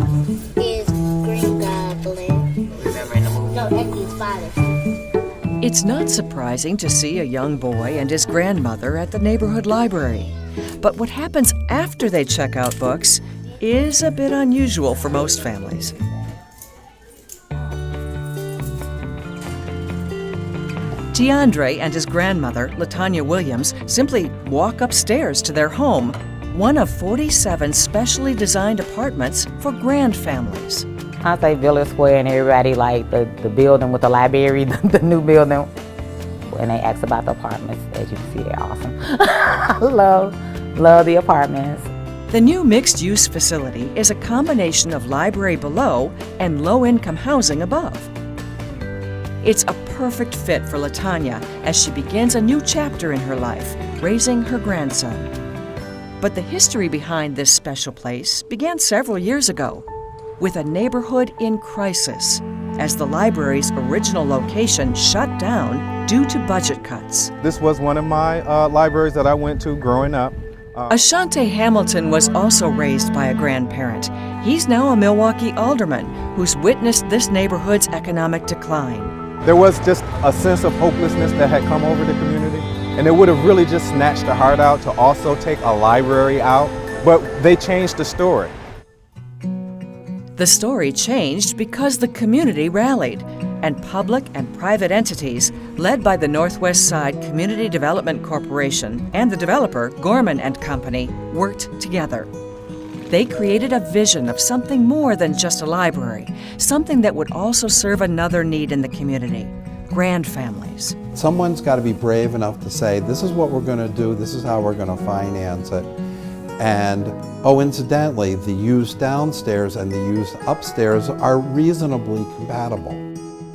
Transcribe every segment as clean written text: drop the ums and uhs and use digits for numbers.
is Green Goblin. Remember in the movie? No, that's his father. It's not surprising to see a young boy and his grandmother at the neighborhood library. But what happens after they check out books is a bit unusual for most families. DeAndre and his grandmother, LaTanya Williams, simply walk upstairs to their home, one of 47 specially designed apartments for grand families. I say Villard Square and everybody like the building with the library, the new building. When they ask about the apartments, as you can see, they're awesome. I love the apartments. The new mixed-use facility is a combination of library below and low-income housing above. It's a perfect fit for LaTanya as she begins a new chapter in her life, raising her grandson. But the history behind this special place began several years ago, with a neighborhood in crisis, as the library's original location shut down due to budget cuts. This was one of my libraries that I went to growing up. Ashante Hamilton was also raised by a grandparent. He's now a Milwaukee alderman who's witnessed this neighborhood's economic decline. There was just a sense of hopelessness that had come over the community, and it would have really just snatched the heart out to also take a library out, but they changed the story. The story changed because the community rallied, and public and private entities, led by the Northwest Side Community Development Corporation and the developer, Gorman and Company, worked together. They created a vision of something more than just a library, something that would also serve another need in the community: grand families. Someone's got to be brave enough to say, this is what we're going to do, this is how we're going to finance it. And, oh, incidentally, the use downstairs and the use upstairs are reasonably compatible.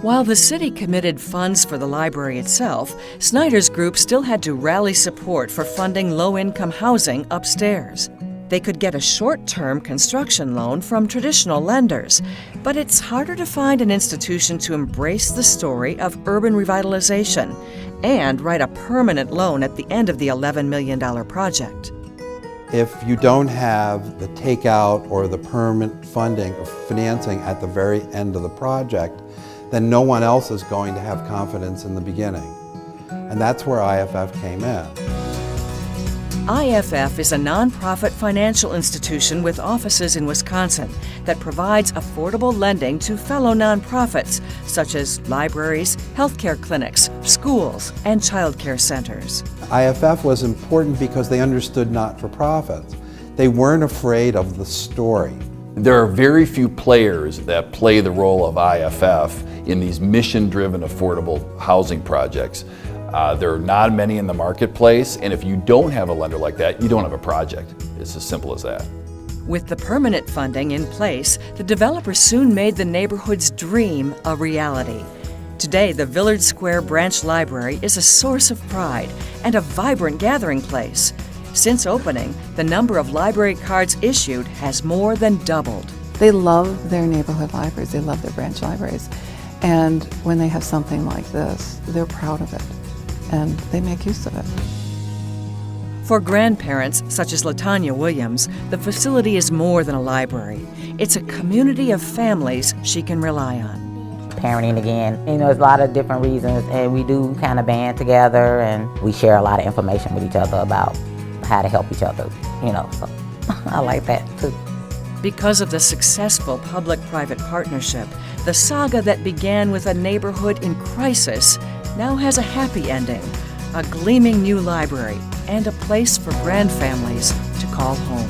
While the city committed funds for the library itself, Snyder's group still had to rally support for funding low-income housing upstairs. They could get a short-term construction loan from traditional lenders, but it's harder to find an institution to embrace the story of urban revitalization and write a permanent loan at the end of the $11 million project. If you don't have the takeout or the permanent funding or financing at the very end of the project, then no one else is going to have confidence in the beginning. And that's where IFF came in. IFF is a nonprofit financial institution with offices in Wisconsin that provides affordable lending to fellow nonprofits such as libraries, healthcare clinics, schools, and child care centers. IFF was important because they understood not-for-profits. They weren't afraid of the story. There are very few players that play the role of IFF in these mission-driven affordable housing projects. There are not many in the marketplace, and if you don't have a lender like that, you don't have a project. It's as simple as that. With the permanent funding in place, the developer soon made the neighborhood's dream a reality. Today, the Villard Square Branch Library is a source of pride and a vibrant gathering place. Since opening, the number of library cards issued has more than doubled. They love their neighborhood libraries, they love their branch libraries. And when they have something like this, they're proud of it, and they make use of it. For grandparents, such as LaTanya Williams, the facility is more than a library. It's a community of families she can rely on. Parenting again, there's a lot of different reasons, and we do kind of band together, and we share a lot of information with each other about how to help each other, so I like that too. Because of the successful public-private partnership, the saga that began with a neighborhood in crisis now has a happy ending, a gleaming new library, and a place for grand families to call home.